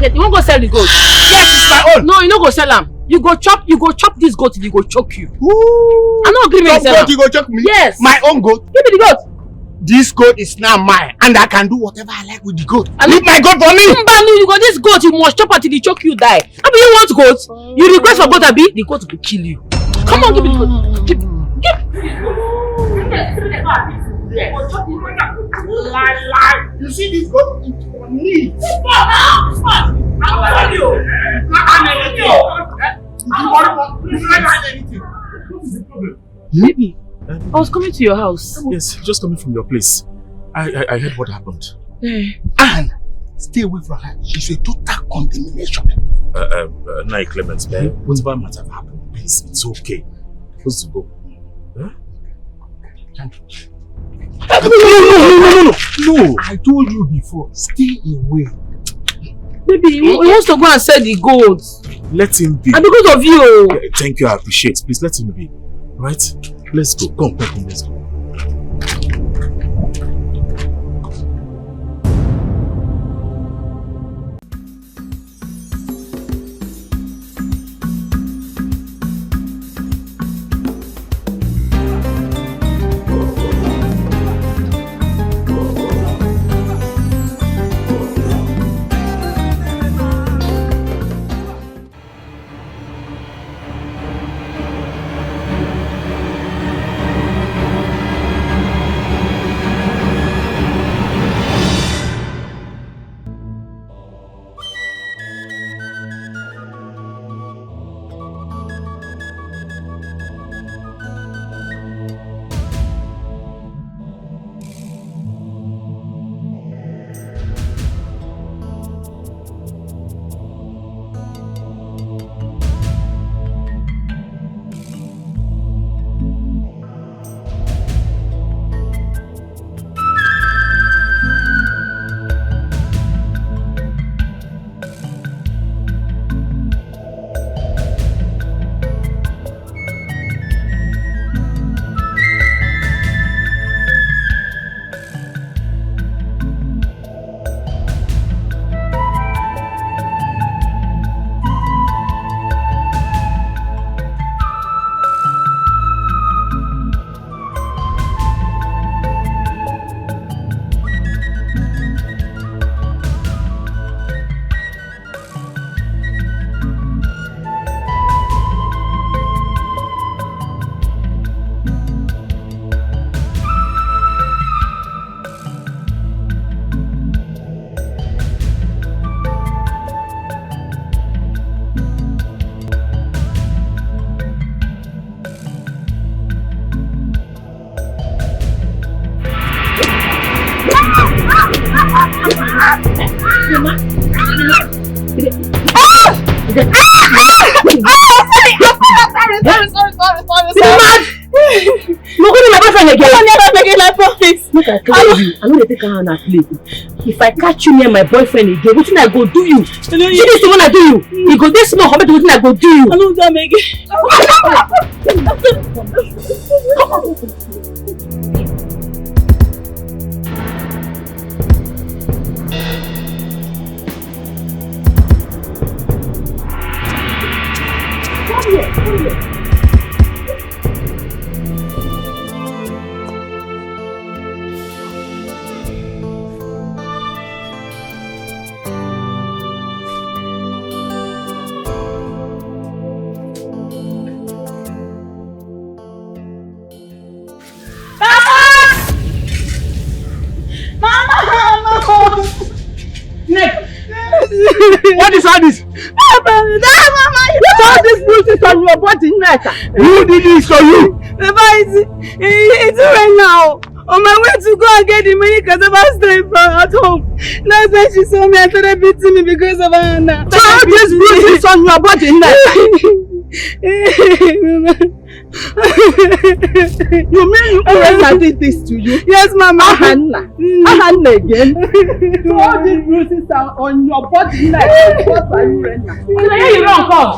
market. You won't go sell the goat. Yes, it's my own. No, you don't go sell them. You go chop this goat till you go choke you. Ooh. I'm not agreeing with goat, you go choke me? Yes. My own goat? Give me the goat. This goat is now mine, and I can do whatever I like with the goat. Leave my goat for me. You got this goat, you must chop until the choke you die. I mean, you want goat? You request for goat, Abi? The goat will kill you. Come on, give me the goat. Give me. Lie. You see this goat? It's for me. Baby, I was coming to your house. Yes, just coming from your place. I heard what happened. And stay away from her. She's a total condemnation. Nai Clement, whatever might have happened, please, it's okay. Supposed to go. Huh? No. I told you before, stay away. Baby, he wants to go and sell the goat. Let him be. And because of you. Thank you, I appreciate. Please let him be. Right? Let's go. Come, let's go. If I catch you near my boyfriend again, what I go do you? See this thing when I do you? You go this small, compared to what I go do you? I don't do again. Come here. What is all this? Mama, all this bruises on your body, Who did this for you? Papa, it's right now. On my way to go and get the money because of her staying at home. That's when she saw me and started beating me because of Anna. So all this bruises on your body, You mean you Urana did this to you? Yes, Mama. Hannah again. So all these bruises are on your body like what are you Urana? Where you run come?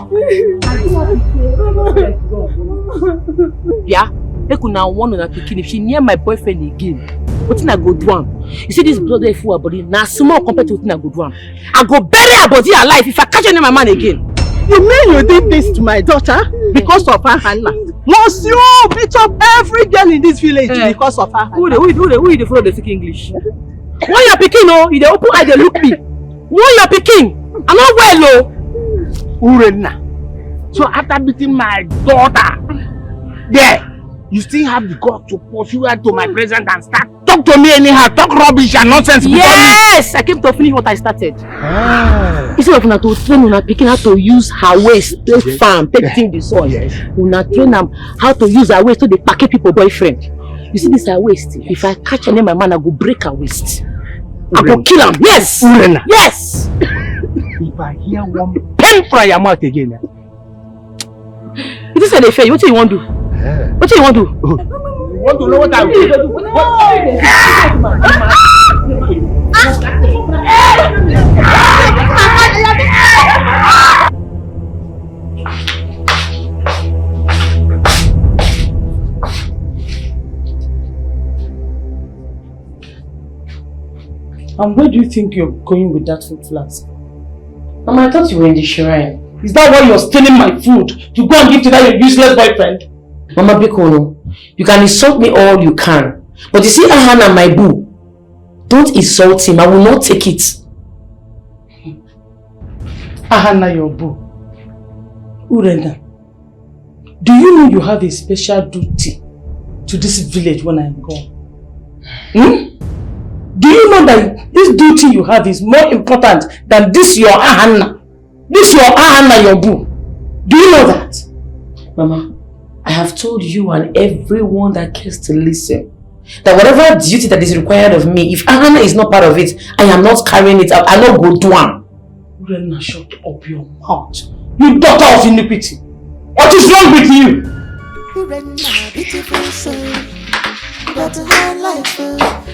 Yeah, they could now want to pick if she near my boyfriend again. What I go do am? You see this blood wey full her body, now small compared to what I go do am. I go bury her body alive if I catch any my man again. You mean you did this to my daughter because of her Hannah? Must you beat up every girl in this village because of her Hannah? Who they follow the speak English? When you're picking, oh, you dey open eye dey look me. When you're picking, I'm not well, oh. Urenna. So after beating my daughter, you still have the guts to pursue her to my presence and start talk to me anyhow, talk rubbish and nonsense. Yes, I came to finish what I started. Instead of una to train una picking how to use her waist, take farm, take thing the soil. Una train them how to use her waist to the packet people boyfriend. You see this her waist. If I catch any my man, I go break her waist. I go kill him. Yes. Urenna. Yes. If I hear one pen from your mouth again. It is a fair. What do you want to do? What do you want to do? You want to know what I will do? And where do you think you're going with that food flask? Mama, I thought you were in the shrine. Is that why you're stealing my food to go and give to that your useless boyfriend? Mama Bikono, you can insult me all you can. But you see Ahana, my boo, don't insult him. I will not take it. Ahana, your boo. Urenna, do you know you have a special duty to this village when I'm gone? Do you know that this duty you have is more important than this your Ahana? This your Ahana, your boo. Do you know that? Mama, I have told you and everyone that cares to listen that whatever duty that is required of me, if Ahana is not part of it, I am not carrying it out. I not go do am. Urenna, shut up your mouth. You daughter of iniquity. What is wrong with you? Urenna, beautiful soul, but her life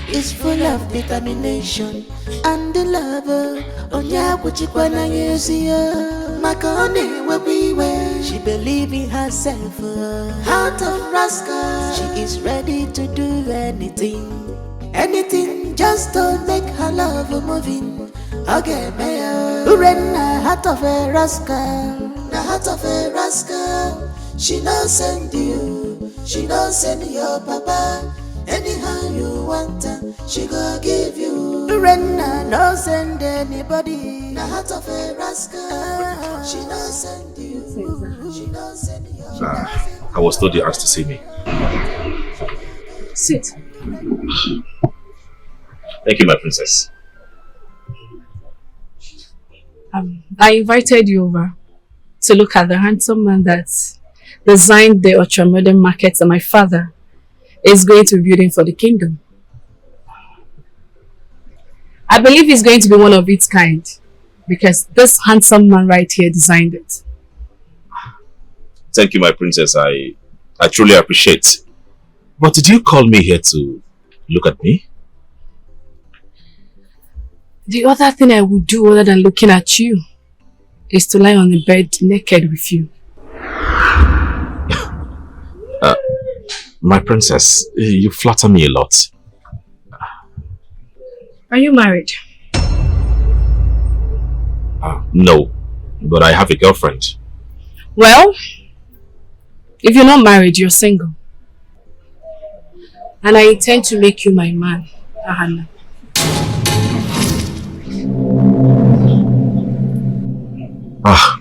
is full of determination and the love. Onya kuchikwana yesiya, makoni webiwe. She believe in herself, heart of Rascal. She is ready to do anything just to make her love moving. Okay, mayor. Urenna, heart of a rascal, the heart of a rascal. She don't send you, she don't send your papa. Anyhow you want her, she go give you. Urenna, no send anybody. The heart of a rascal. She don't send you, she don't send your I was told you asked to see me. Sit. Thank you, my princess. I invited you over to look at the handsome man that designed the ultra-modern markets that my father is going to be building for the kingdom. I believe he's going to be one of its kind because this handsome man right here designed it. Thank you, my princess. I truly appreciate. But did you call me here to look at me? The other thing I would do other than looking at you is to lie on the bed naked with you. My princess, you flatter me a lot. Are you married? No, but I have a girlfriend. Well, if you're not married, you're single. And I intend to make you my man, Ahana.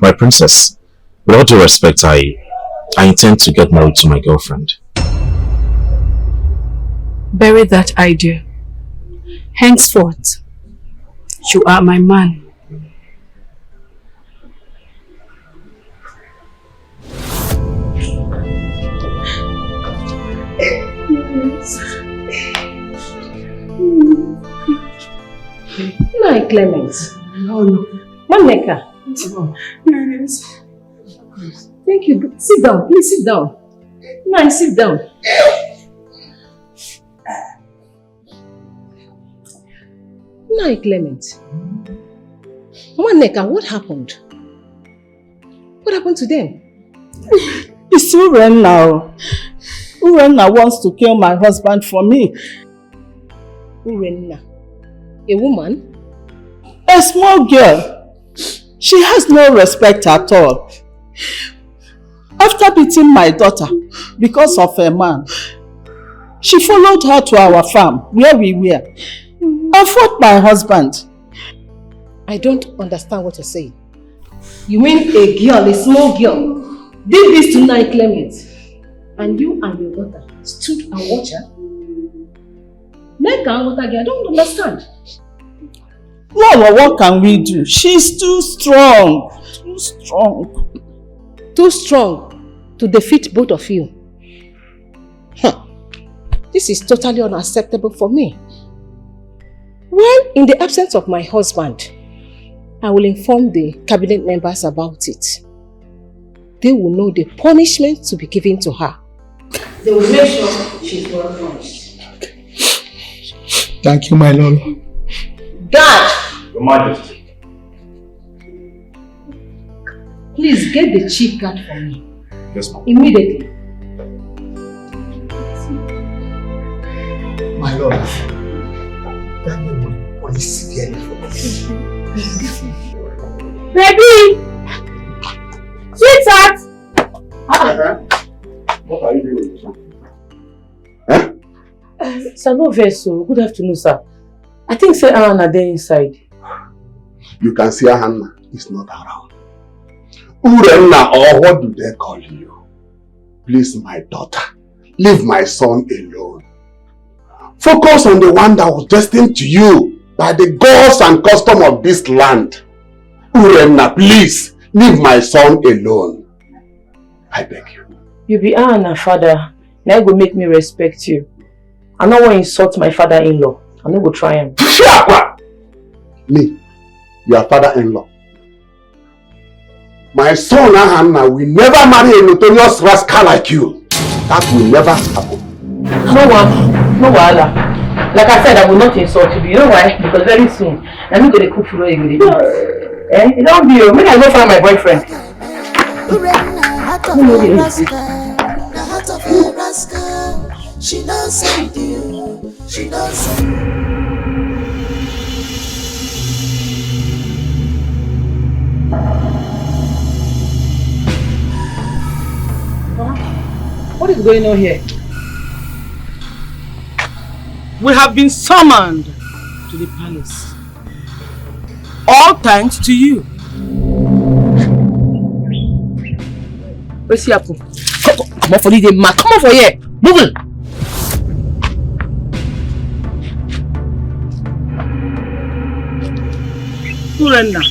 My princess, with all due respect, I intend to get married to my girlfriend. Bury that idea. Henceforth, you are my man. No, Clement. No. Maneka. Yes. Thank you. Sit down. Please sit down. No, sit down. No, Clement. Maneka, what happened? What happened to them? It's Urenna. Urenna wants to kill my husband for me. Urenna, a woman? A small girl. She has no respect at all. After beating my daughter because of a man, she followed her to our farm where we were and fought my husband. I don't understand what you're saying. You mean a girl, a small girl, did this to Nai Clement, and you and your daughter stood and watched her? I don't understand. Lord, what can we do? She's too strong. Too strong. Too strong to defeat both of you. This is totally unacceptable for me. Well, in the absence of my husband, I will inform the cabinet members about it. They will know the punishment to be given to her. They will make sure she's well punished. Thank you, my lord. Guard! Your Majesty. Please get the chief guard for me. Yes, ma'am. Immediately. My lord. That name was severely for this. Baby! Sweetheart! What are you doing? Sir, no vessel. Good afternoon, sir. I think Sir Urana there inside. You can see Hannah is not around. Urenna, or what do they call you? Please, my daughter, leave my son alone. Focus on the one that was destined to you by the gods and custom of this land. Urenna, please, leave my son alone. I beg you. You be Urana, father. Now go make me respect you. I don't want to insult my father-in-law. I'm not going to try him. Me, your father-in-law. My son Hannah will never marry a notorious rascal like you. That will never happen. No wahala. Like I said, I will not insult you. You know why? Because very soon, I'm going to cook for you. It don't be you. Maybe I go find my boyfriend. She knows send you. She knows send you. What is going on here? We have been summoned to the palace. All thanks to you. Where's the apple? Come on for the man. Come on for here. Move it. Urenna,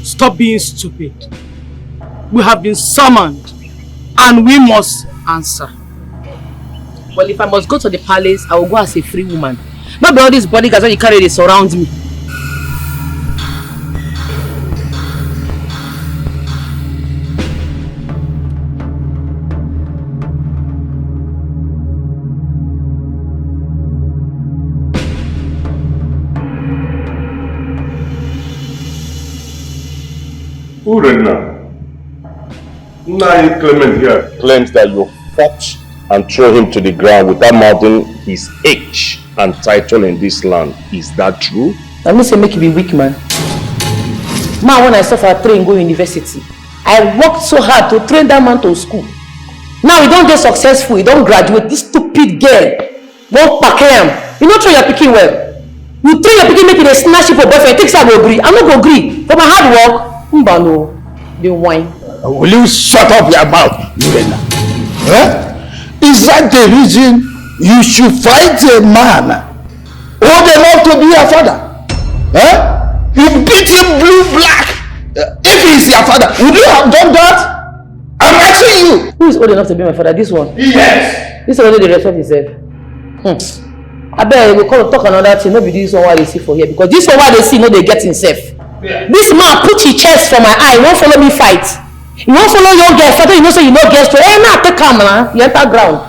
stop being stupid. We have been summoned and we must answer. Well, if I must go to the palace, I will go as a free woman. Not by all these bodyguards when you carry, they surround me. Urenna, Nai Clement here claims that you fought and throw him to the ground without mounting his age and title in this land. Is that true? I mean, say make you be weak, man. Man, when I suffer train go university, I worked so hard to train that man to school. Now he don't get successful, he don't graduate. This stupid girl won't pack him. You know, throw your picking well. You train your picking, make it a snatch for boyfriend. Takes I go agree. I'm not go agree. For my hard work, no, the wine. Will you shut up your mouth, Urenna? Is that the reason you should fight a man old enough to be your father? You beat him blue-black. If he's your father, would you have done that? I'm asking you. Who is old enough to be my father? This one? Yes. This one dey respect himself. I bet we call talk another thing. Not be this one what they see for here, because this one what they see no they get himself. Yeah. This man put his chest for my eye. He won't follow me fight. He won't follow your girl. Father, you know say you no get straight. Now take calm now. You enter ground.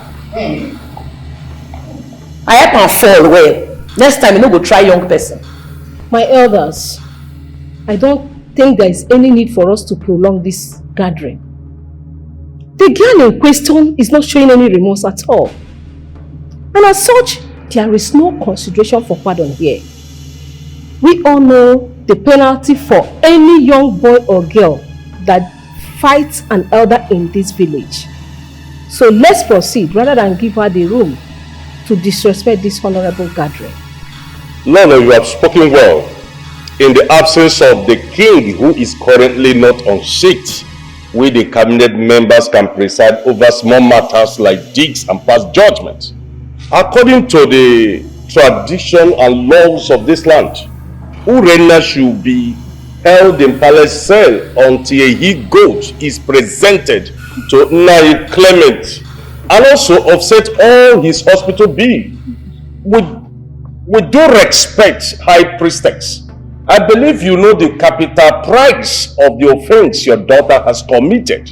I help am fall well. Next time you no go try young person. My elders, I don't think there is any need for us to prolong this gathering. The girl in question is not showing any remorse at all. And as such, There is no consideration for pardon here. We all know the penalty for any young boy or girl that fights an elder in this village. So let's proceed rather than give her the room to disrespect this honorable gathering. Lolo, you have spoken well. In the absence of the king, who is currently not on seat, we the cabinet members can preside over small matters like deeds and pass judgment. According to the tradition and laws of this land, Urenna should be held in palace cell until a he-goat is presented to Nai Clement and also offset all his hospital bill. With due respect, High Priestess, I believe you know the capital price of the offense your daughter has committed.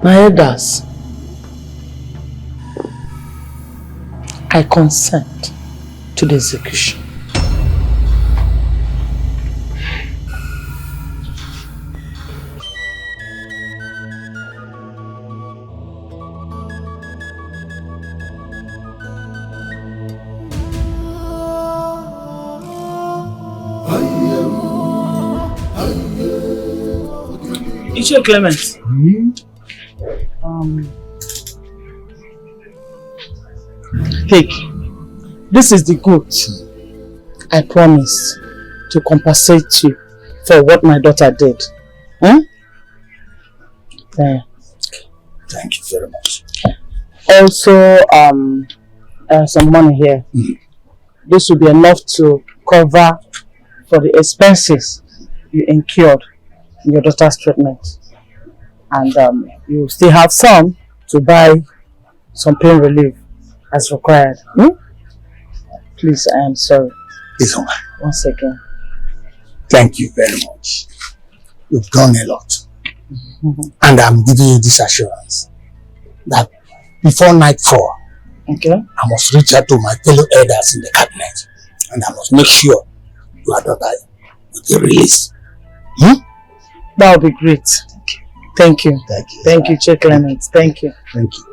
My elders, I consent to the execution. Teacher Clement. Take. This is the goat. I promise to compensate you for what my daughter did. There. Thank you very much. Also, some money here. This will be enough to cover for the expenses you incurred in your daughter's treatment. And you still have some to buy some pain relief as required. Please, I am sorry. It's all right. 1 second. Thank you very much. You've done a lot. And I'm giving you this assurance that before nightfall, Okay. I must reach out to my fellow elders in the cabinet and I must make sure your daughter will be released. That would be great. Thank you. Thank you. Thank you, Chief Clement. Thank you. Thank you.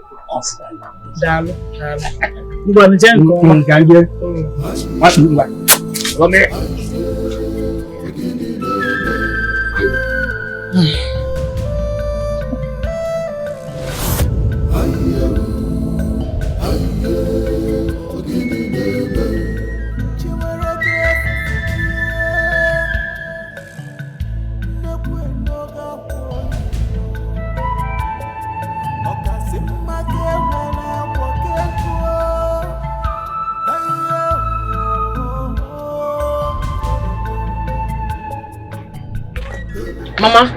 Mama,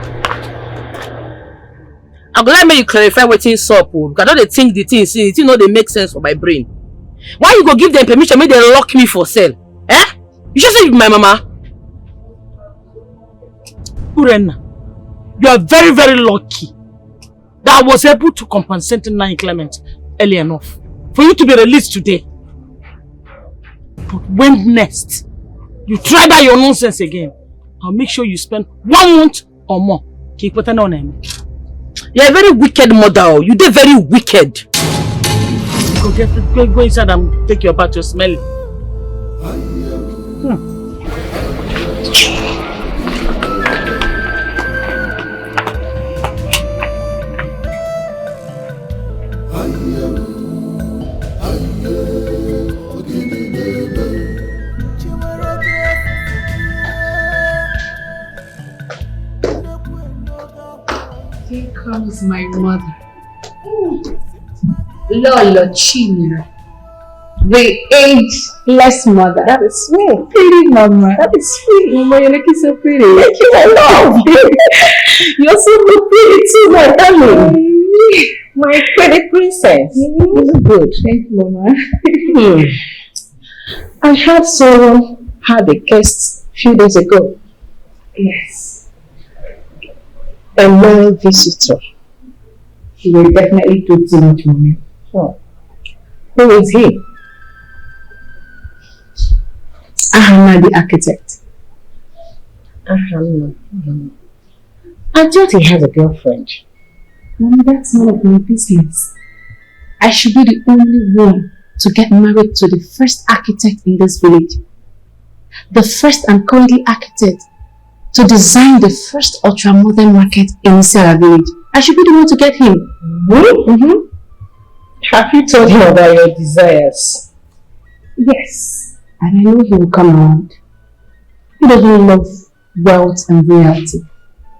I'm glad make you clarify what is up. Because I don't think the thing, see, it know they make sense for my brain. Why you go give them permission, make them lock me for sale? Eh? You should say my mama. Urenna, you are very, very lucky that I was able to compensate Nai Clement early enough for you to be released today. But when next you try that your nonsense again, I'll make sure you spend 1 month or more. You're a very wicked mother. You did very wicked. Go inside and take your bath to smell it. Here comes my mother. Lolo China. The ageless mother. That is sweet. Pretty mama. That is sweet. Mama, you're looking so pretty. Thank you, my love. You're so pretty too, my darling. My pretty princess. You look good. Thank you, mama. I heard someone had a guest a few days ago. Yes. A loyal visitor. He will definitely do too much for me. Oh. Who is he? Ahana the architect. Ahana. I thought he had a girlfriend. Mommy, that's none of my business. I should be the only one to get married to the first architect in this village. The first and currently architect to design the first ultra-modern market in Sarah village. I should be the one to get him. Mm-hmm. Have you told him about your desires? Yes, and I know he will come around. He doesn't love wealth and royalty,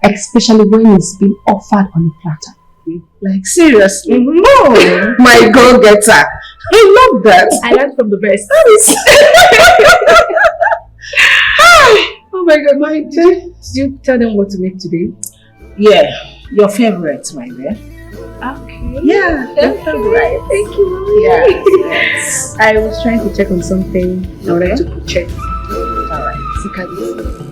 especially when it's been offered on a platter. Like, seriously? No! My go-getter. I love that. I learned from the best. Oh my God, Mommy, did you tell them what to make today? Yeah, your favorite, my dear. Okay. Yeah, your favorite. Thank you, Mommy. Yes. I was trying to check on something in order to check. Alright. Look at this.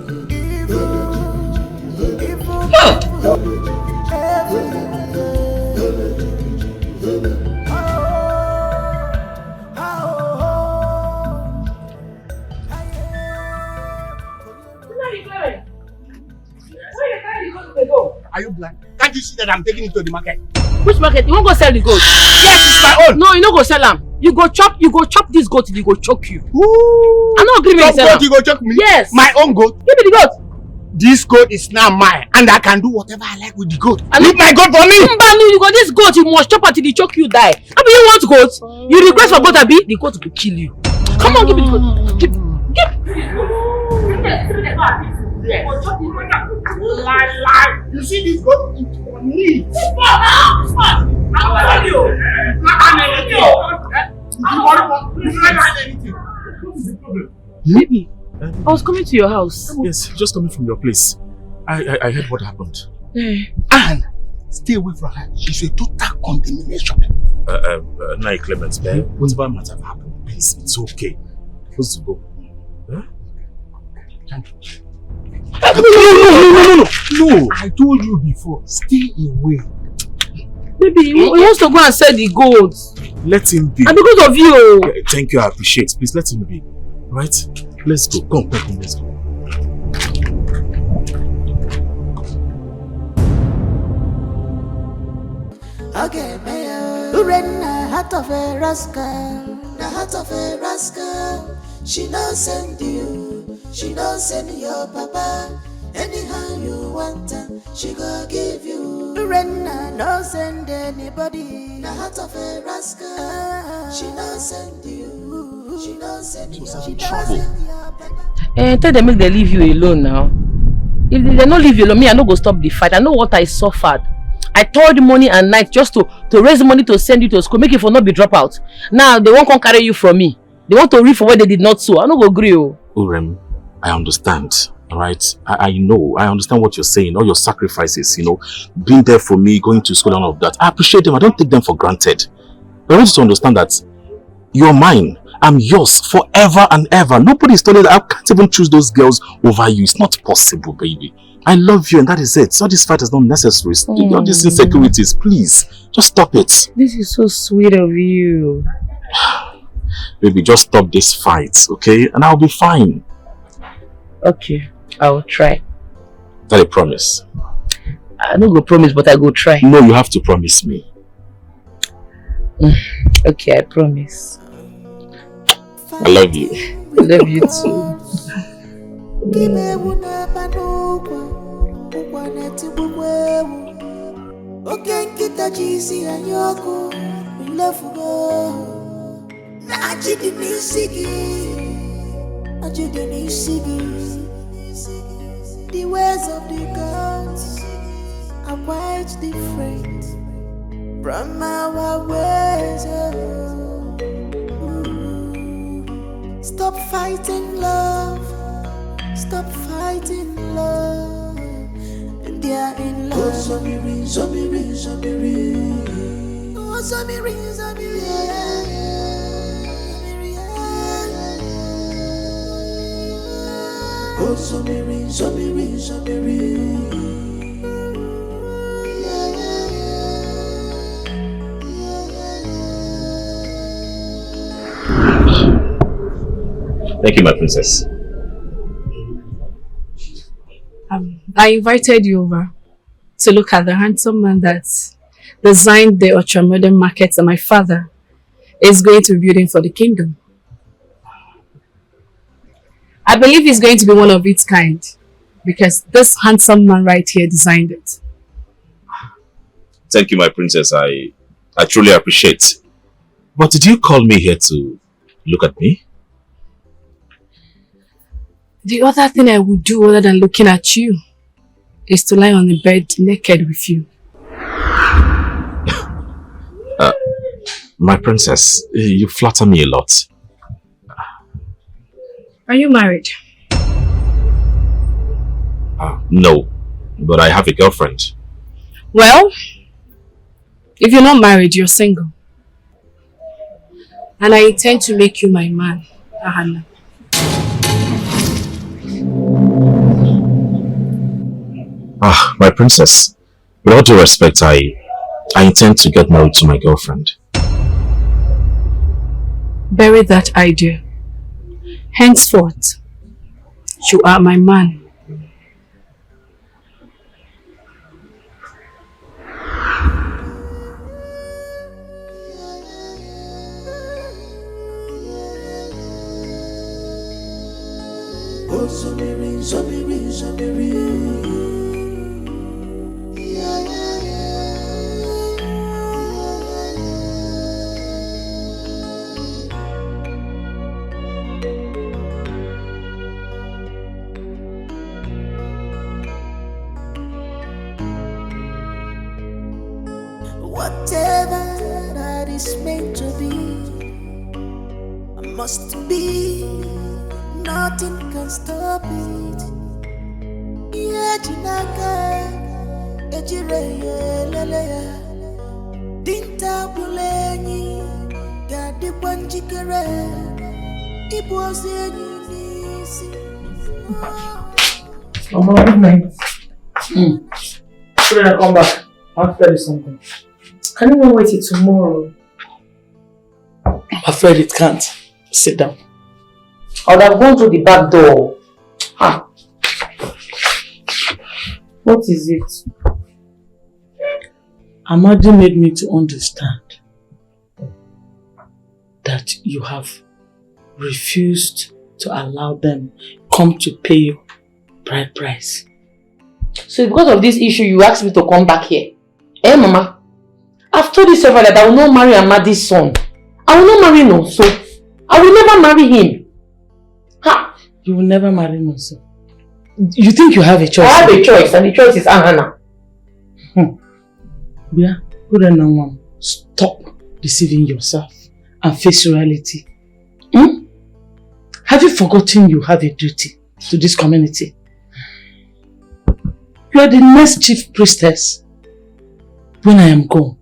Are you blind? Can't you see that I'm taking it to the market? Which market? You won't go sell the goat? Yes, it's my own. No, you don't go sell them. You go chop this goat till you go choke you. Ooh. I'm not agreeing with goat, you go choke me? Yes. My own goat? Give me the goat. This goat is now mine, and I can do whatever I like with the goat. Leave my goat for me! You got this goat, you must chop until the choke you die. I mean, you want goat? You request for goat, Abi? The goat will kill you. Come on, give me the goat. Give. Lie. You see this goat? It's for me. Baby, I was coming to your house. Yes, just coming from your place. I heard what happened. And stay away from her. She's a total condemnation. Nai Clement, whatever might have happened, please, it's okay. Supposed to go. Huh? No. I told you before. Stay away. Baby, he wants to go and sell the goat. Let him be. And because of you. Thank you, I appreciate. Please let him be. Right? Let's go. Come, let's go. Okay, Urenna, heart of a rascal. The heart of a rascal. She don't send you. She don't send your papa. Anyhow you want her, she go give you. Urenna don't send anybody. The heart of a rascal. She don't send you. She don't send you. She don't send your papa. Tell them make they leave you alone now. If they don't leave you alone, me I no go stop the fight. I know what I suffered. I toiled morning and night just to raise money to send you to school, make it for not be drop out. Now they won't come carry you from me. They want to reap for what they did not sow. I no go agree. Urem, I understand. Alright? I know. I understand what you're saying. All your sacrifices, being there for me, going to school and all of that. I appreciate them. I don't take them for granted. But I want you to understand that you're mine. I'm yours forever and ever. Nobody's telling that I can't even choose those girls over you. It's not possible, baby. I love you and that is it. So this fight is not necessary. All these insecurities, please. Just stop it. This is so sweet of you. Baby, just stop this fight, okay? And I'll be fine. Okay, I will try. Is that a promise? I don't go promise, but I go try. No, you have to promise me. Okay, I promise. I love you. I love you too. The ways of the gods are quite different from our ways. Stop fighting love. Stop fighting love. And they are in love. Oh, Zamiri, Zamiri, Zamiri. Oh, Zamiri, Zamiri. Oh, Zamiri, Zamiri, Zamiri. Thank you, my princess. I invited you over to look at the handsome man that designed the ultra-modern markets that my father is going to be building for the kingdom. I believe it's going to be one of its kind because this handsome man right here designed it. Thank you, my princess. I truly appreciate. But did you call me here to look at me? The other thing I would do other than looking at you is to lie on the bed naked with you. My princess, you flatter me a lot. Are you married? No, but I have a girlfriend. Well, if you're not married, you're single. And I intend to make you my man, Ahana. My princess, with all due respect, I intend to get married to my girlfriend. Bury that idea. Henceforth, you are my man. Whatever that is meant to be, must be. Nothing can stop it. Yajinaka, ejire leleya, dinta buleni, gadi banjikere, ibozi nisi. Mama, good night. Should I come back? I want to tell you something. Can you not wait till tomorrow? I'm afraid it can't. Sit down. I would have gone through the back door. What is it? Amadi made me to understand that you have refused to allow them come to pay you bride price. So because of this issue, you asked me to come back here. Eh, Mama? I've told you several that I will not marry Amadi's son. I will not marry no, so I will never marry him. You will never marry no, son. You think you have a choice? I have a choice, and the choice is Ahana. Yeah, Urenna, stop deceiving yourself and face reality. Have you forgotten you have a duty to this community? You are the next chief priestess when I am gone.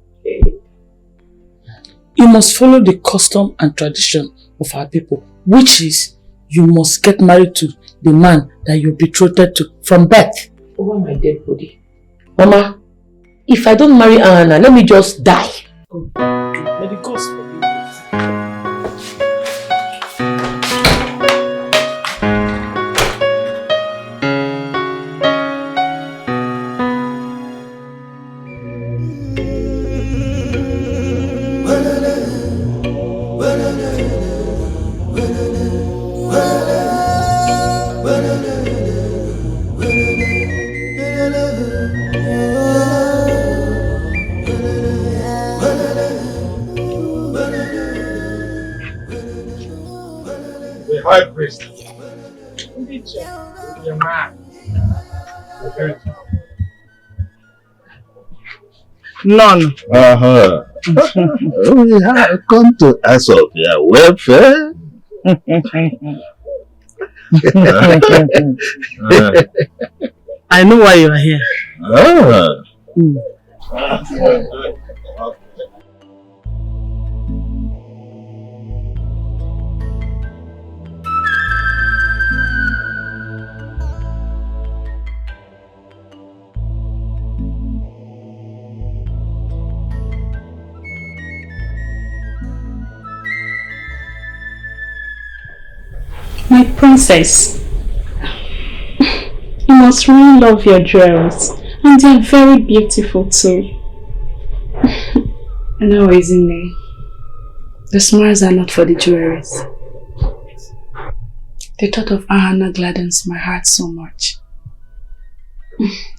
You must follow the custom and tradition of our people, which is you must get married to the man that you're betrothed to from birth. Over my dead body. Mama, if I don't marry Anna, let me just die. May the gods forgive you. High priest. Your man. None. We have come to ask of your welfare. I know why you are here. My princess, you must really love your jewels, and they are very beautiful too. No, isn't it? The smiles are not for the jewelries. The thought of Urana gladdens my heart so much.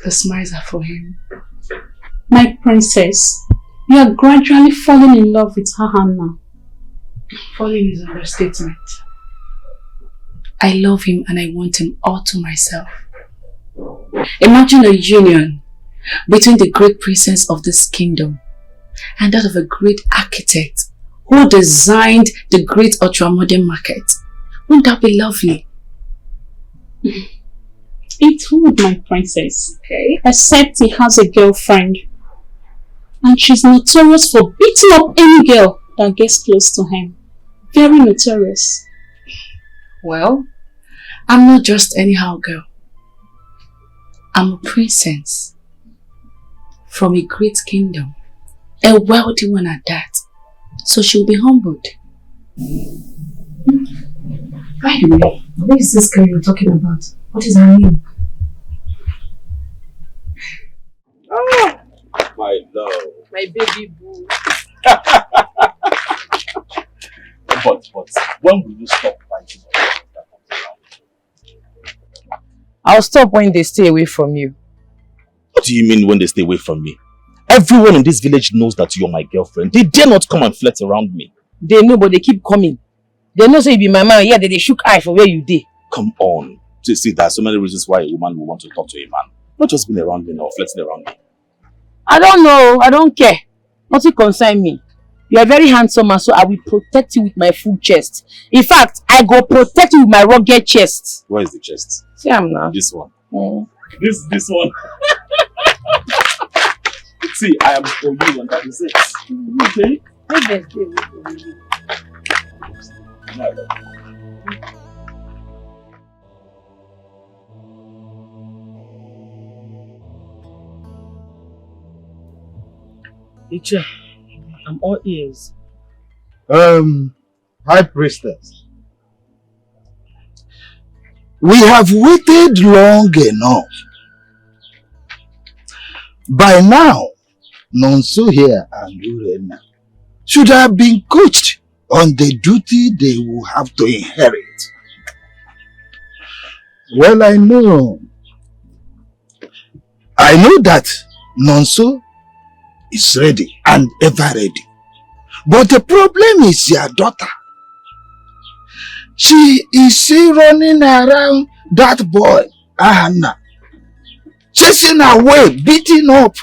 The smiles are for him. My princess, you are gradually falling in love with Urana. Falling is an understatement. I love him and I want him all to myself. Imagine a union between the great princess of this kingdom and that of a great architect who designed the great ultramodern market. Wouldn't that be lovely? It would, my princess. Okay. Except he has a girlfriend. And she's notorious for beating up any girl that gets close to him. Very notorious. Well, I'm not just anyhow girl. I'm a princess from a great kingdom. A wealthy one at that. So she'll be humbled. By the way, who is this girl you're talking about? What is her name? Oh, my love. My baby boo. But when will you stop fighting? I'll stop when they stay away from you. What do you mean when they stay away from me? Everyone in this village knows that you're my girlfriend. They dare not come and flirt around me. They know, but they keep coming. They know say you be my man, yeah, they shook eye for where you did. Come on. See, there are so many reasons why a woman will want to talk to a man. Not just being around me or flirting around me. I don't know. I don't care. Nothing concern me. You are very handsome, and so I will protect you with my full chest. In fact, I go protect you with my rugged chest. Where is the chest? See, I'm now. This one. Mm. This one. See, I am for you, and that is it. Okay? Iche, I'm all ears. High Priestess, we have waited long enough. By now, Nonso here and Urenna should have been coached on the duty they will have to inherit. Well, I know that Nonso is ready and ever ready. But the problem is your daughter. She is still running around that boy, Anna, chasing away, beating up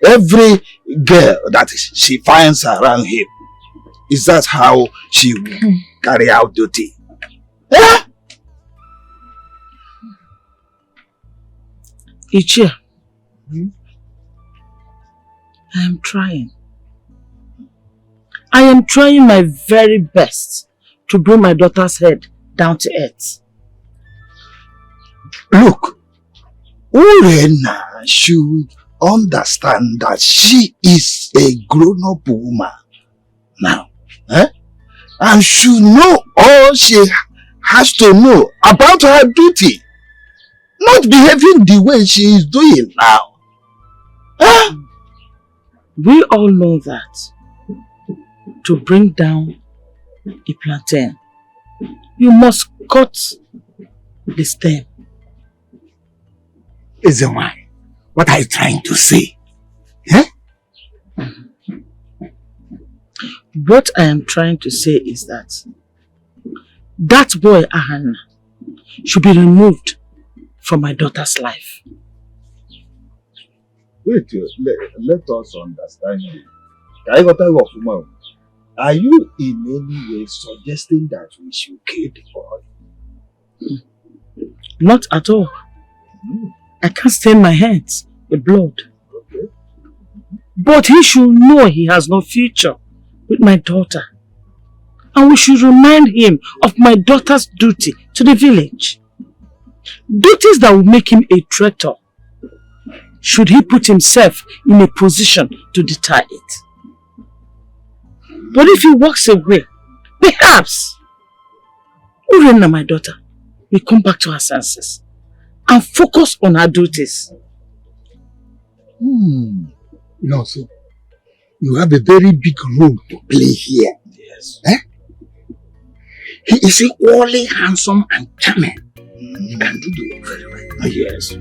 every girl that she finds around him. Is that how she will carry out duty? Yeah? Ichia, I am trying. I am trying my very best to bring my daughter's head down to earth. Look, Urenna should understand that she is a grown-up woman now. And should know all she has to know about her duty. Not behaving the way she is doing now. We all know that to bring down a plantain, you must cut the stem. Isn't why? What are you trying to say? What I am trying to say is that boy Ahana should be removed from my daughter's life. Wait, let us understand you. Are you in any way suggesting that we should kill the boy? Not at all. I can't stain my hands with blood. Okay. But he should know he has no future with my daughter. And we should remind him of my daughter's duty to the village. Duties that will make him a traitor, should he put himself in a position to deter it. But if he walks away, perhaps Urenna, my daughter, will come back to her senses and focus on her duties. No, so you have a very big role to play here. Yes. Eh? He is equally handsome and charming. He can do the work very well. Yes.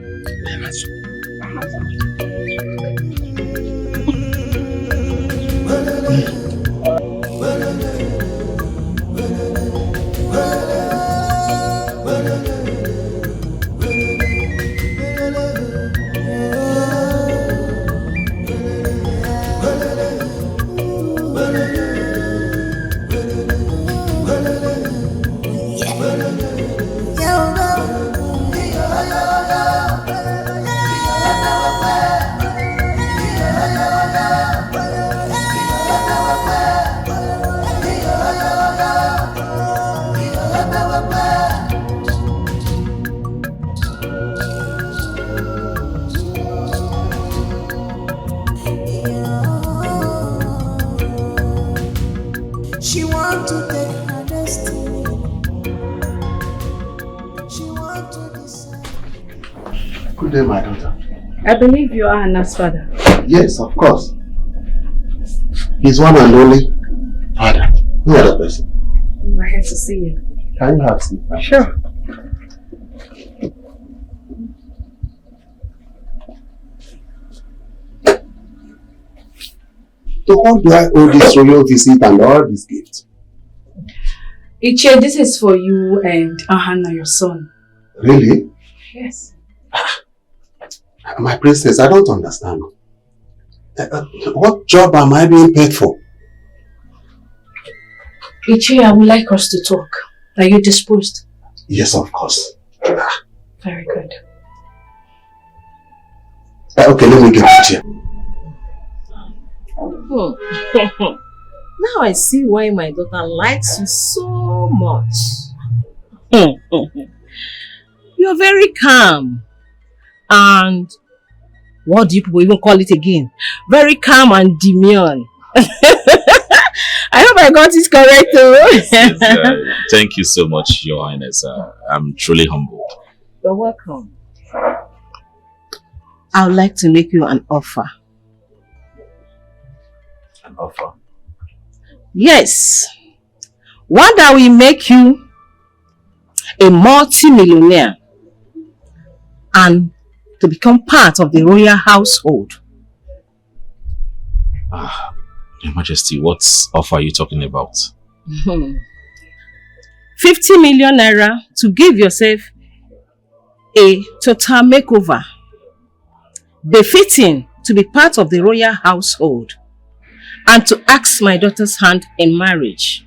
She want to take her destiny. She want to decide. Good day, my daughter. I believe you are Hannah's father. Yes, of course. He's one and only father. No other person. We're here to see you. Can you have seat? Sure. To whom do I owe this royal visit and all these gifts? Iche, this is for you and Hannah, your son. Really? Yes. My princess, I don't understand. What job am I being paid for? Iche, I would like us to talk. Are you disposed? Yes, of course. Very good. Okay, let me get a chair. Now I see why my daughter likes you so much. You're very calm. And what do you people even call it again? Very calm and demure. I hope I got it correct too. Yes, thank you so much, Your Highness. I'm truly humbled. You're welcome. I would like to make you an offer. An offer? Yes. One that will make you a multi-millionaire and to become part of the royal household. Your Majesty, what offer are you talking about? 50 million naira to give yourself a total makeover, befitting to be part of the royal household, and to ask my daughter's hand in marriage.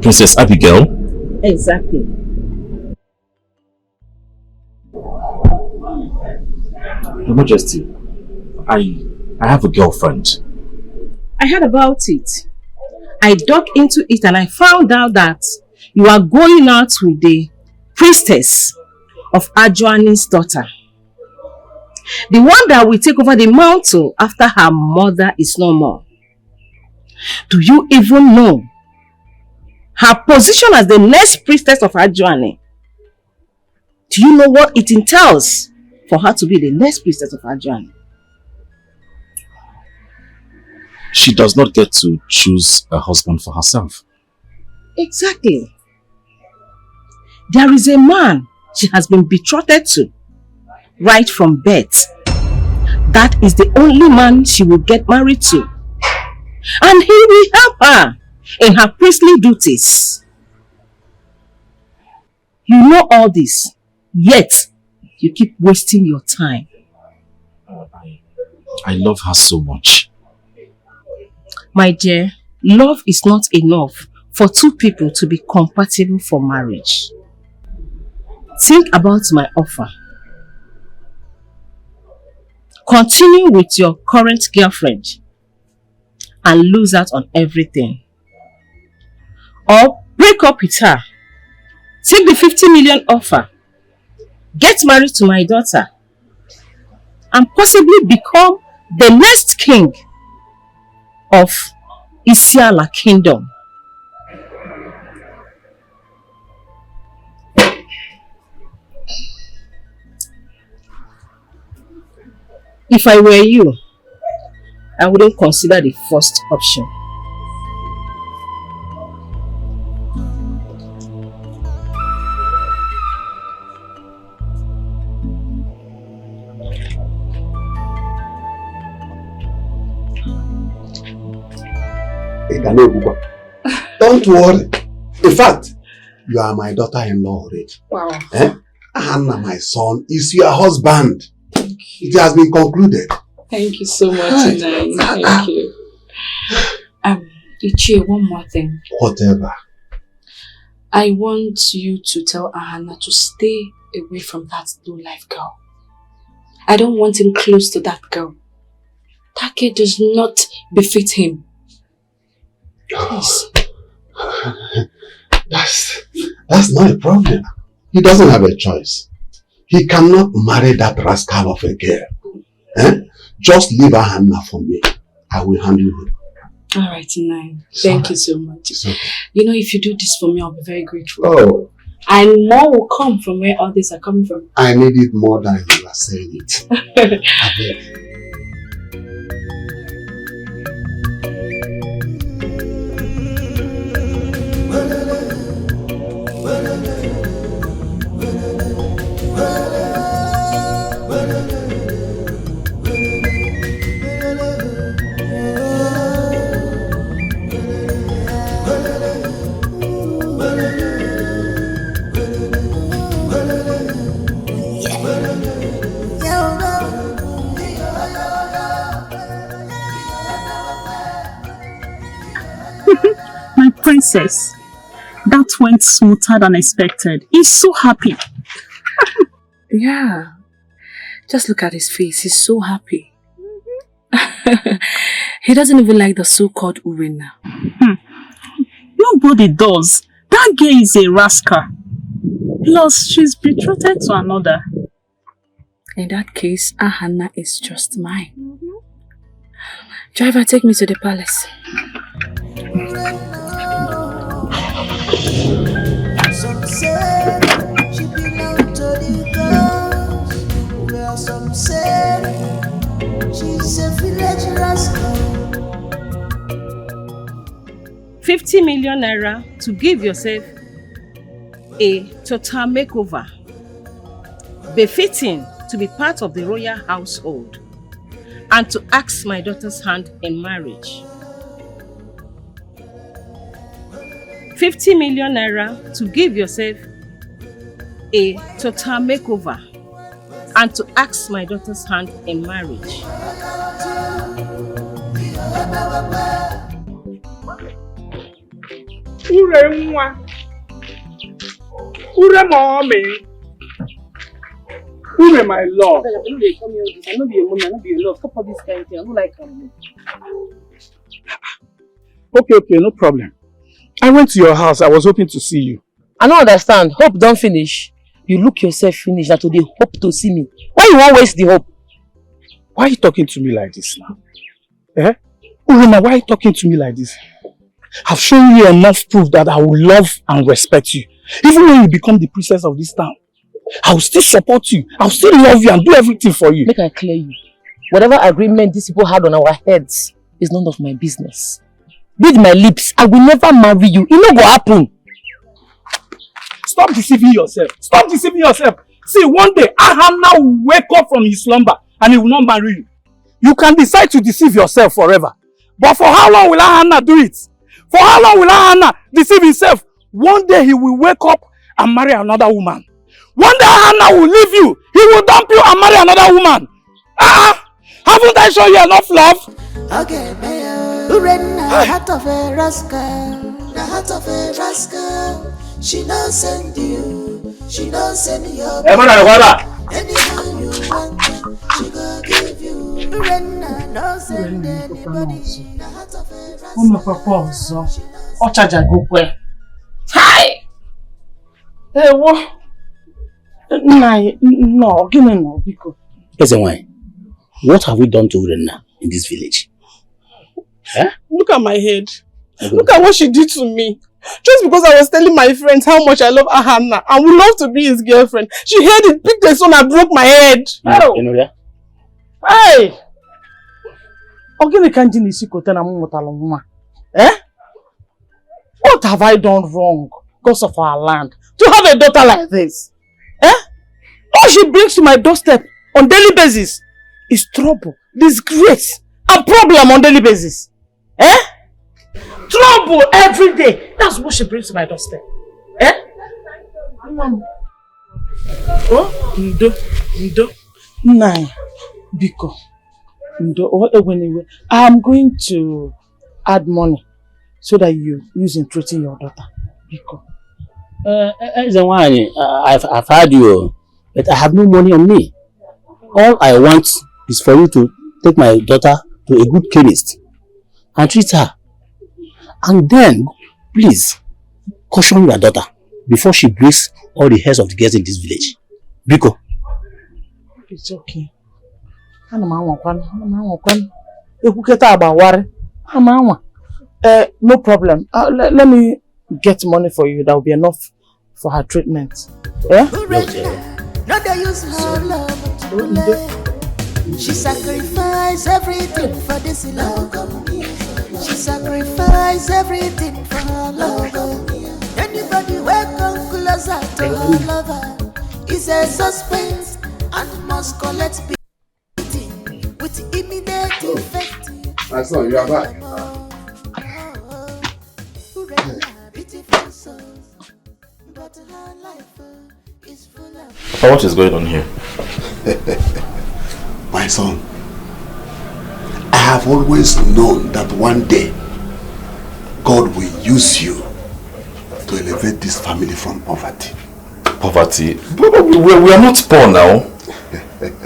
Princess Abigail? Exactly. Your Majesty, I have a girlfriend. I heard about it. I dug into it and I found out that you are going out with the priestess of Ajuani's daughter. The one that will take over the mantle after her mother is no more. Do you even know her position as the next priestess of Ajuani? Do you know what it entails for her to be the next priestess of Ajuani? She does not get to choose a husband for herself. Exactly. There is a man she has been betrothed to right from birth. That is the only man she will get married to. And he will help her in her priestly duties. You know all this, yet you keep wasting your time. I love her so much. My dear, love is not enough for two people to be compatible for marriage. Think about my offer. Continue with your current girlfriend and lose out on everything. Or break up with her. Take the 50 million offer. Get married to my daughter. And possibly become the next king of Isiala Kingdom. If I were you, I wouldn't consider the first option. Don't worry. In fact, you are my daughter-in-law already. Wow. Anna, my son, is your husband. It has been concluded. Thank you so much, Nai. Thank you. Ichie, one more thing. Whatever. I want you to tell Ahana to stay away from that low-life girl. I don't want him close to that girl. Take does not befit him. Please. That's not a problem. He doesn't have a choice. He cannot marry that rascal of a girl. Just leave Ahana for me. I will handle him. Alright, Nai. Thank you so much. It's okay. You know, if you do this for me, I'll be very grateful. Oh. And more will come from where all these are coming from. I need it more than you are saying it. Abigail. My princess, that went smoother than expected. He's so happy. Yeah. Just look at his face. He's so happy. He doesn't even like the so-called Urenna. Nobody does. That girl is a rascal. Plus, she's betrothed to another. In that case, Ahana is just mine. Driver, take me to the palace. Some say she belong to the girls, while some say she's a village rascal. 50 million naira to give yourself a total makeover, befitting to be part of the royal household, and to ask my daughter's hand in marriage. 50 million naira to give yourself a total makeover and to ask my daughter's hand in marriage. Urenna, Ure mommy, Ure my love. I know they call me all this. I know be a woman, I know be a love. Stop all this kind of thing. I don't like them. Okay, no problem. I went to your house. I was hoping to see you. I don't understand. Hope don't finish. You look yourself finish that they hope to see me. Why you won't waste the hope? Why are you talking to me like this now? Urana, why are you talking to me like this? I've shown you enough proof that I will love and respect you. Even when you become the princess of this town, I will still support you. I will still love you and do everything for you. Make I clear you. Whatever agreement these people had on our heads is none of my business. With my lips, I will never marry you. It not go happen. Stop deceiving yourself. Stop deceiving yourself. See, one day, Ahana will wake up from his slumber and he will not marry you. You can decide to deceive yourself forever. But for how long will Ahana do it? For how long will Ahana deceive himself? One day he will wake up and marry another woman. One day Ahana will leave you. He will dump you and marry another woman. Haven't I shown you enough love? Okay, Urenna, heart of a rascal, the heart of a rascal. She don't send you, she don't send your anything you want, she go give you. Urenna, don't send anybody. The heart of a rascal. Hi! Hey, what? No, give me no, because. Listen, why? What have we done to Urenna in this village? Look at my head. Look at what she did to me. Just because I was telling my friends how much I love Ahana and would love to be his girlfriend. She heard it, picked the son and broke my head. You know that? Hey! Ogini kanji nisi kote na mumutalonguma. Eh? What have I done wrong because of our land to have a daughter like this? Eh? All she brings to my doorstep on daily basis is trouble, disgrace, and problem on daily basis. Eh? Trouble every day. That's what she brings to my doorstep. Eh? Oh, Ndo. Nine. Biko. Ndo. I'm going to add money so that you use in treating your daughter. Biko. I've heard you, but I have no money on me. All I want is for you to take my daughter to a good chemist and treat her. And then, please, caution your daughter before she breaks all the hairs of the girls in this village. Biko. It's okay. No problem. Let me get money for you. That will be enough for her treatment. Yeah? No, they use her love to play. She sacrificed everything for this love. She sacrificed everything for her love. Anybody who come closer to her lover is a suspense and must collect beating with immediate effect. My son, you are back. Papa, what is going on here? My son, I have always known that one day God will use you to elevate this family from poverty. Poverty? We are not poor now.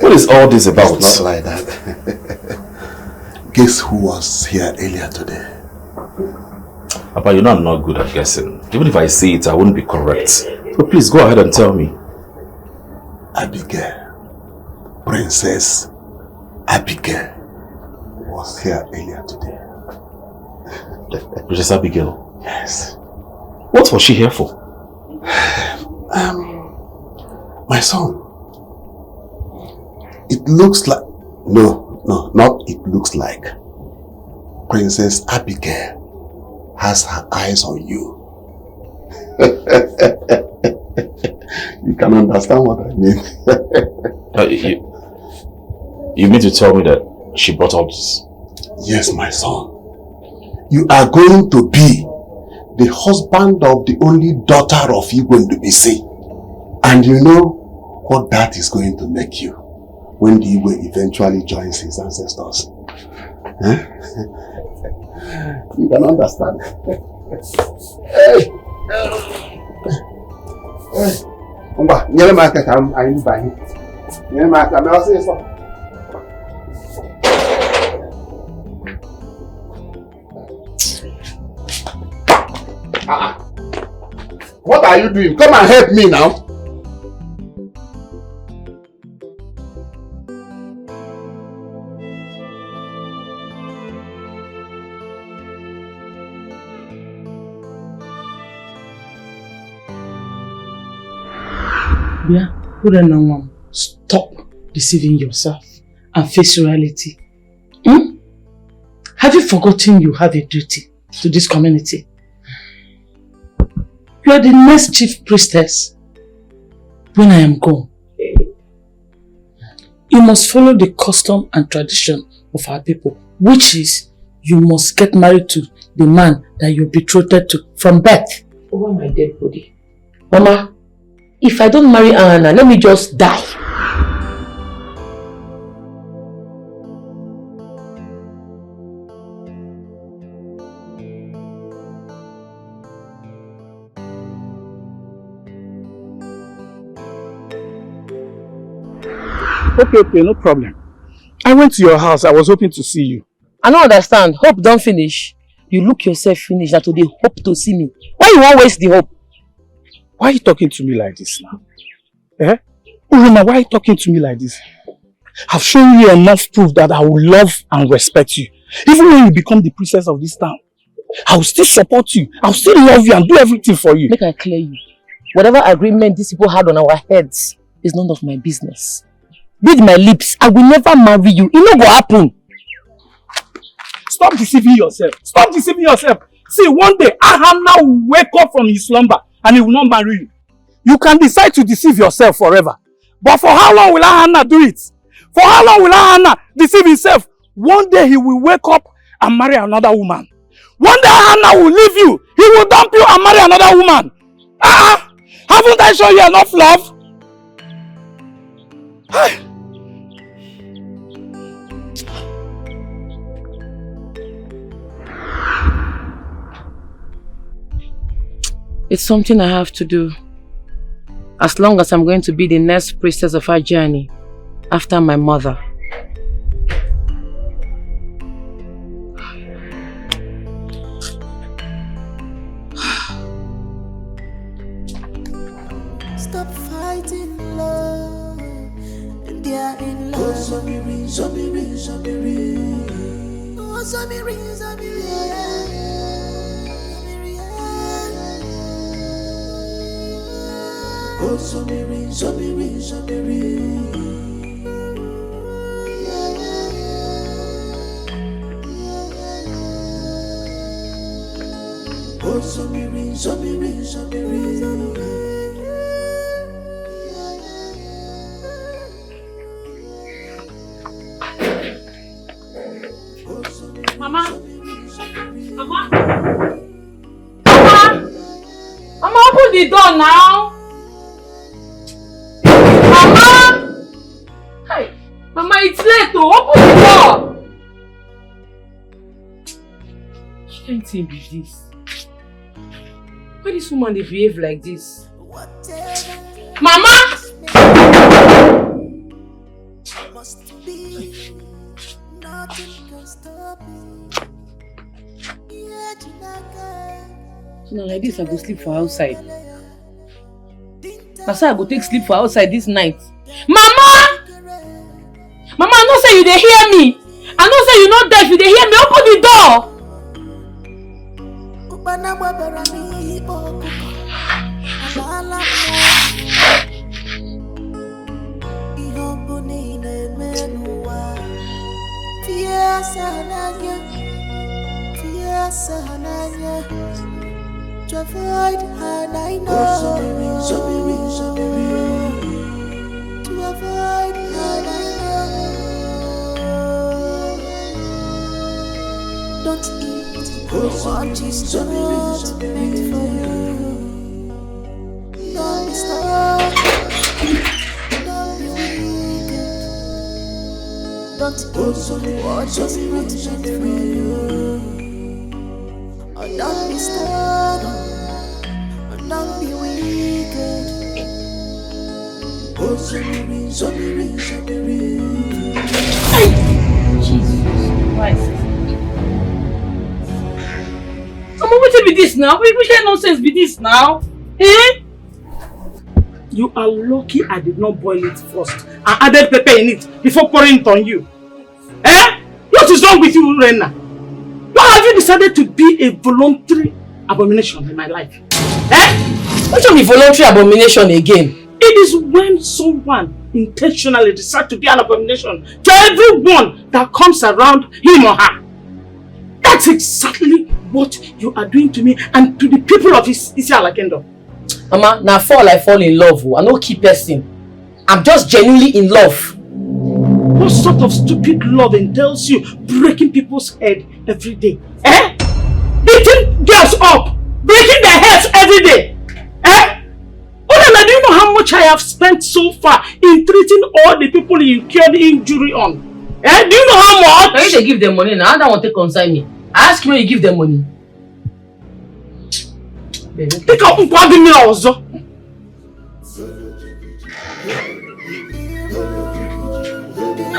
What is all this about? It's not like that. Guess who was here earlier today? Papa, you know I'm not good at guessing. Even if I say it, I wouldn't be correct. So please go ahead and tell me. Abigail, Princess Abigail, was here earlier today. Princess Abigail? Yes. What was she here for? My son, it looks like... No, not it looks like. Princess Abigail has her eyes on you. You can understand what I mean. You mean to tell me that she brought all this? Yes, my son. You are going to be the husband of the only daughter of Igwe. And you know what that is going to make you when the Igwe eventually joins his ancestors. Huh? You can understand. Hey! Nyere m aka ka anyị banye. Nyere m aka mee ọsịsọ. What are you doing? Come and help me now. Yeah, Urenna, stop deceiving yourself and face reality. Have you forgotten you have a duty to this community? You are the next chief priestess when I am gone. You must follow the custom and tradition of our people, which is you must get married to the man that you're betrothed to from birth. Over my dead body. Mama, if I don't marry Urana, let me just die. Okay, no problem. I went to your house. I was hoping to see you. I don't understand. Hope don't finish. You look yourself finish that today hope to see me. Why you won't waste the hope? Why are you talking to me like this now? Eh? Urana, why are you talking to me like this? I've shown you enough proof that I will love and respect you. Even when you become the princess of this town, I will still support you. I will still love you and do everything for you. Make I clear you. Whatever agreement these people had on our heads is none of my business. Read my lips. I will never marry you. It no go happen. Stop deceiving yourself. Stop deceiving yourself. See, one day, Ahana will wake up from his slumber and he will not marry you. You can decide to deceive yourself forever. But for how long will Ahana do it? For how long will Ahana deceive himself? One day he will wake up and marry another woman. One day Ahana will leave you. He will dump you and marry another woman. Haven't I shown you enough love? It's something I have to do. As long as I'm going to be the next priestess of our journey after my mother. Stop fighting love, and they are in love. Oh, Zobiri, Zobiri, Zobiri. Oh, Zobiri, Zobiri. Oh, Zobiri, Zobiri, Zobiri. Oh, Zobiri, Zobiri, Zobiri. Mama! Mama! Mama! Mama, open the door now! Mama! Hi! Mama, it's late to open the door! Can't be this. Why this woman they behave like this? Mama! Now like this I go sleep for outside. That's why I go take sleep for outside this night. Mama! Mama, I know say you dey hear me. I know say you not deaf, you dey hear me. Open the door! To avoid and I know. Zobiri, Zobiri. To avoid and I know. Don't eat what is not meant for you. Don't be stuck. Don't be wicked. Don't eat what is not meant for you. Oh, don't be stubborn, oh, don't be wicked. Oh, Zobiri, Zobiri, Zobiri. Jesus Christ. Mama, what be this now? Which kind of nonsense be this now? Eh? You are lucky I did not boil it first and added pepper in it before pouring it on you. Eh? What is wrong with you, Urenna? Why have you decided to be a voluntary abomination in my life? Eh? What should be voluntary abomination again? It is when someone intentionally decides to be an abomination to everyone that comes around him or her. That's exactly what you are doing to me and to the people of Isiala Kingdom. Mama, now I fall in love. I no keep person. I'm just genuinely in love. What sort of stupid love entails you breaking people's head every day? Eh? Beating girls up, breaking their heads every day. Eh? Urana, do you know how much I have spent so far in treating all the people you incurred injury on? Eh? Do you know how much? Now you should give them money now. I don't want to consign me. I ask you when you give them money. Take out me also.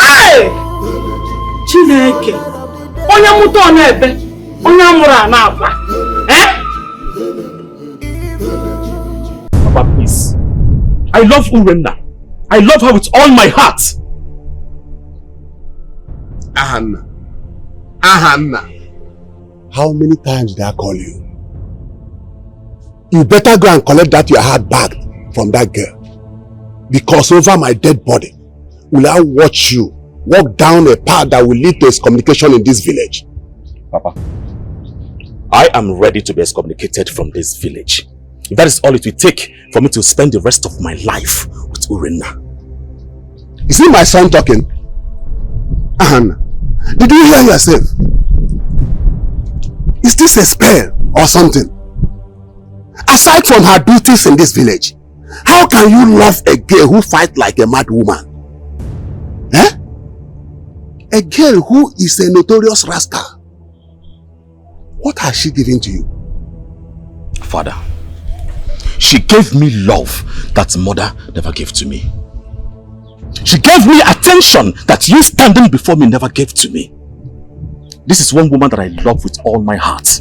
Hey! Chineke! Onya muto na ebe. Onya mura na akwa. Eh? Papa, please. I love Urenna. I love her with all my heart. Ahana. Ahana. How many times did I call you? You better go and collect that your heart back from that girl. Because over my dead body, will I watch you walk down a path that will lead to excommunication in this village. Papa, I am ready to be excommunicated from this village. If that is all it will take for me to spend the rest of my life with Urenna. Is it my son talking? Ahanna, did you hear yourself? Is this a spell or something? Aside from her duties in this village, how can you love a girl who fights like a mad woman? Eh? A girl who is a notorious rascal. What has she given to you? Father, she gave me love that mother never gave to me. She gave me attention that you standing before me never gave to me. This is one woman that I love with all my heart.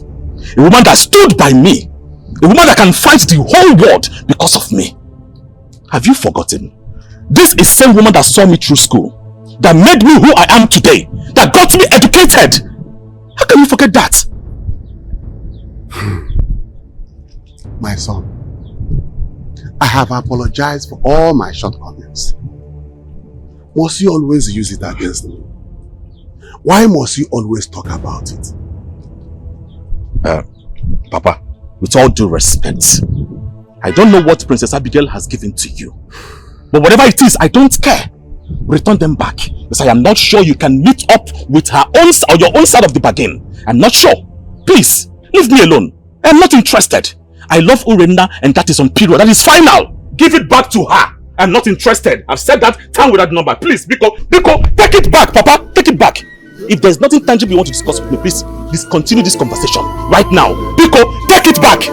A woman that stood by me. A woman that can fight the whole world because of me. Have you forgotten? This is the same woman that saw me through school. That made me who I am today. That got me educated. How can you forget that? My son, I have apologized for all my shortcomings. Must you always use it against me? Why must you always talk about it? Papa, with all due respect, I don't know what Princess Abigail has given to you. But whatever it is, I don't care. Return them back. Because I am not sure you can meet up with her own or your own side of the bargain. I'm not sure. Please, leave me alone. I'm not interested. I love Urenna and that is on period. That is final. Give it back to her. I'm not interested. I've said that time with that number. Please, Biko, take it back, Papa. Take it back. If there's nothing tangible you want to discuss with me, please discontinue this conversation right now. Biko, take it back.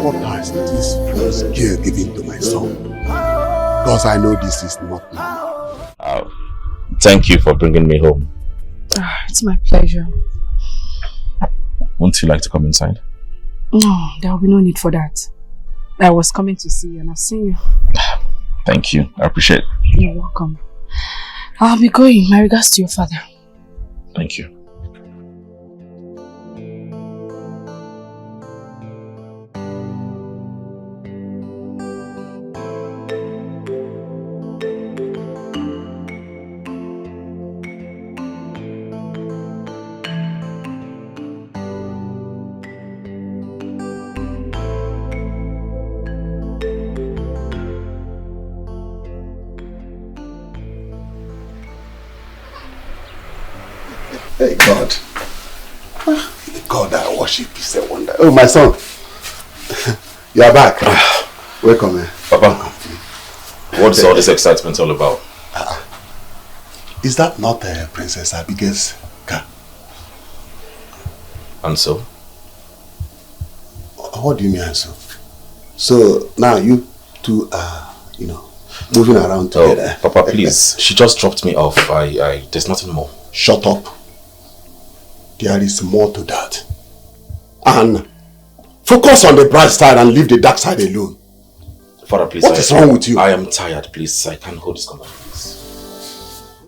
What has this first girl given to my son? Because I know this is not normal. Thank you for bringing me home. It's my pleasure. Won't you like to come inside? No, there will be no need for that. I was coming to see you and I've seen you. Thank you. I appreciate it. You're welcome. I'll be going. My regards to your father. Thank you. Hey God. The God I worship is a wonder. Oh my son. You are back. Welcome, man. Papa, what's all this excitement all about? Is that not Princess Abigail's car? And so? What do you mean, and so? So now you two are, moving around together. Oh, Papa, please. She just dropped me off. There's nothing more. Shut up. There is more to that. And focus on the bright side and leave the dark side alone. Father, please. What is wrong with you? I am tired, please. I can't hold this conversation.